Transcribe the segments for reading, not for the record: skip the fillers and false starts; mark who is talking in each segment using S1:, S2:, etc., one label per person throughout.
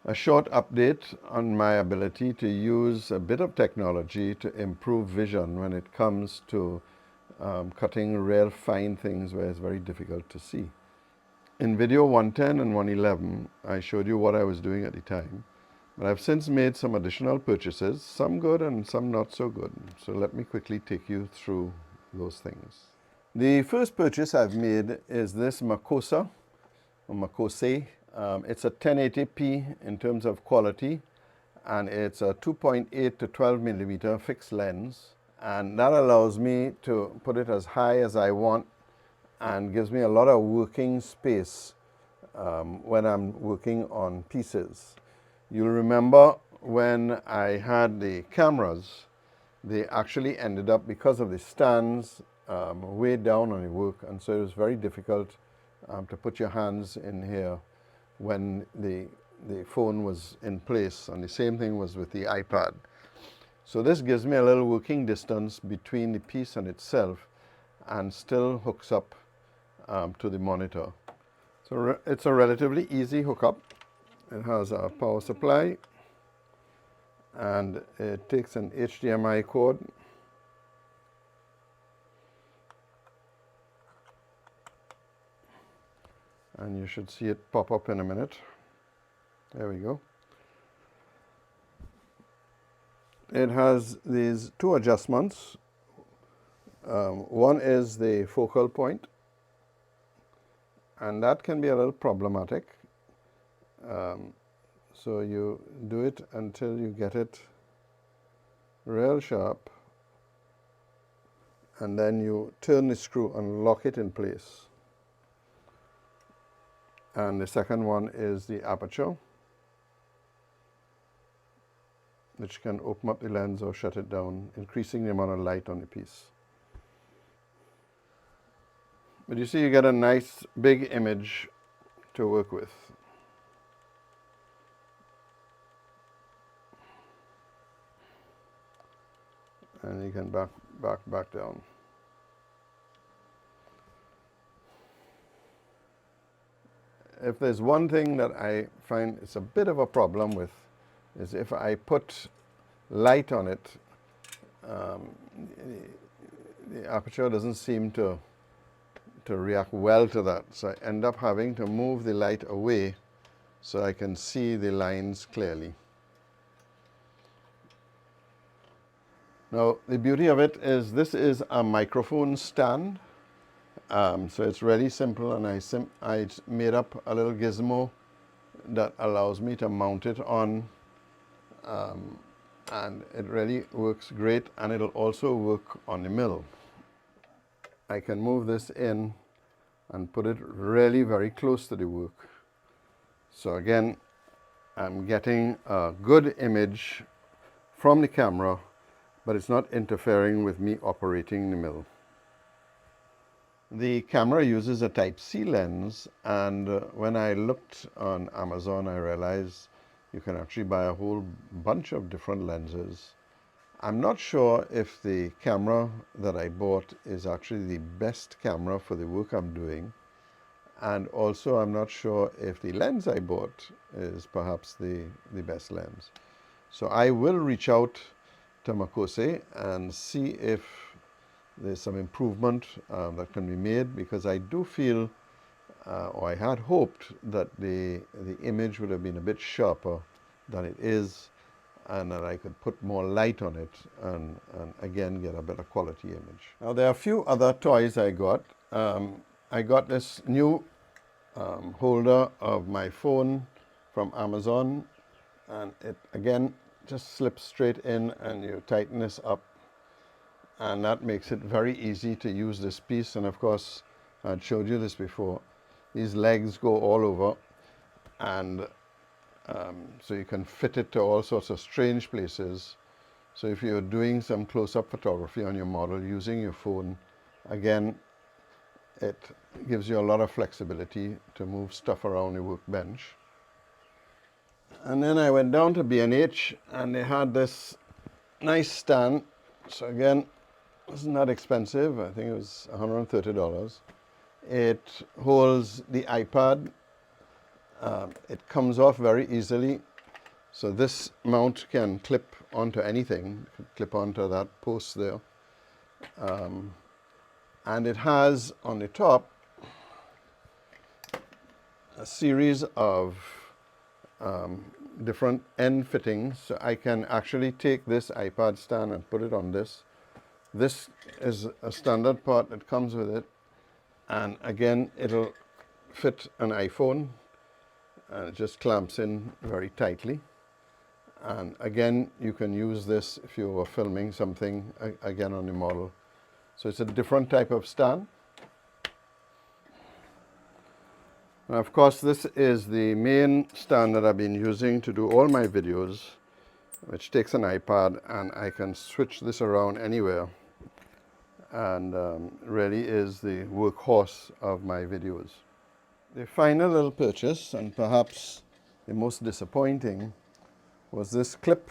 S1: A short update on my ability to use a bit of technology to improve vision when it comes to cutting real fine things where it's very difficult to see. In video 110 and 111, I showed you what I was doing at the time, but I've since made some additional purchases, some good and some not so good. So let me quickly take you through those things. The first purchase I've made is this Makosa, or Makose. It's a 1080p in terms of quality, and it's a 2.8 to 12 millimeter fixed lens, and that allows me to put it as high as I want and gives me a lot of working space when I'm working on pieces. You'll remember when I had the cameras, they actually ended up, because of the stands, way down on the work, and so it was very difficult to put your hands in here when the phone was in place, and the same thing was with the iPad. So this gives me a little working distance between the piece and itself, and still hooks up to the monitor. So it's a relatively easy hookup. It has a power supply, and it takes an HDMI cord. And you should see it pop up in a minute. There we go. It has these two adjustments. One is the focal point, and that can be a little problematic. So you do it until you get it real sharp, and then you turn the screw and lock it in place. And the second one is the aperture, which can open up the lens or shut it down, increasing the amount of light on the piece. But you see, you get a nice big image to work with. And you can back down. If there's one thing that I find it's a bit of a problem with, is if I put light on it, the aperture doesn't seem to react well to that. So I end up having to move the light away so I can see the lines clearly. Now, the beauty of it is this is a microphone stand. So it's really simple, and I made up a little gizmo that allows me to mount it on, and it really works great, and it'll also work on the mill. I can move this in and put it really very close to the work. So again, I'm getting a good image from the camera, but it's not interfering with me operating the mill. The camera uses a Type-C lens, and when I looked on Amazon, I realized you can actually buy a whole bunch of different lenses. I'm not sure if the camera that I bought is actually the best camera for the work I'm doing, and also I'm not sure if the lens I bought is perhaps the best lens. So I will reach out to Makosa and see if there's some improvement that can be made, because I do feel, or I had hoped, that the image would have been a bit sharper than it is, and that I could put more light on it and again get a better quality image. Now, there are a few other toys I got. I got this new holder of my phone from Amazon, and it again just slips straight in, and you tighten this up, and that makes it very easy to use this piece. And of course, I'd showed you this before, these legs go all over, and so you can fit it to all sorts of strange places. So if you're doing some close-up photography on your model using your phone, again, it gives you a lot of flexibility to move stuff around the workbench. And then I went down to B&H, and they had this nice stand. So again, it's not expensive. I think it was $130. It holds the iPad. It comes off very easily, So this mount can clip onto anything, clip onto that post there. And it has on the top a series of different end fittings. So I can actually take this iPad stand and put it on this. This is a standard part that comes with it. And again, it'll fit an iPhone, and it just clamps in very tightly. And again, you can use this if you were filming something again on the model. So it's a different type of stand. And of course, this is the main stand that I've been using to do all my videos, which takes an iPad, and I can switch this around anywhere, and really is the workhorse of my videos. The final little purchase, and perhaps the most disappointing, was this clip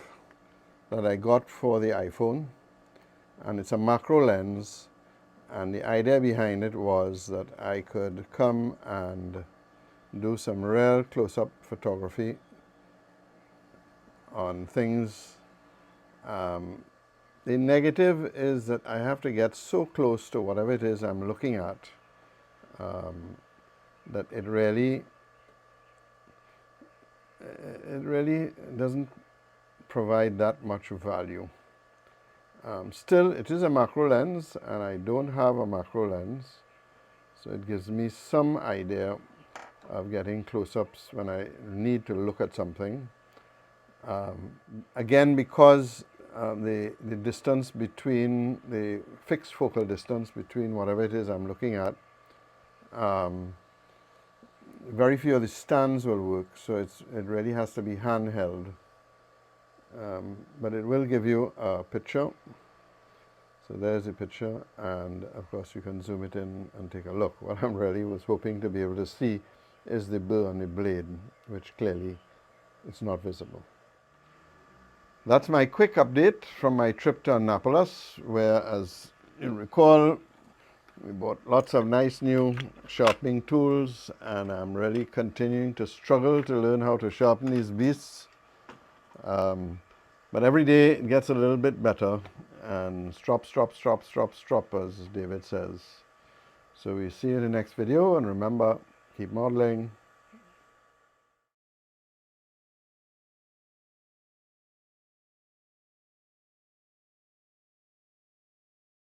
S1: that I got for the iPhone, and it's a macro lens, and the idea behind it was that I could come and do some real close-up photography on things. The negative is that I have to get so close to whatever it is I'm looking at that it really doesn't provide that much value. Still, it is a macro lens, and I don't have a macro lens, so it gives me some idea of getting close-ups when I need to look at something. Again, because the distance between the fixed focal distance between whatever it is I'm looking at, very few of the stands will work, so it really has to be handheld. But it will give you a picture. So there's the picture, and of course you can zoom it in and take a look. What I really was hoping to be able to see is the burr on the blade, which clearly is not visible. That's my quick update from my trip to Annapolis, where, as you recall, we bought lots of nice new sharpening tools, and I'm really continuing to struggle to learn how to sharpen these beasts. But every day it gets a little bit better, and strop, as David says. So we see you in the next video, and remember, keep modeling.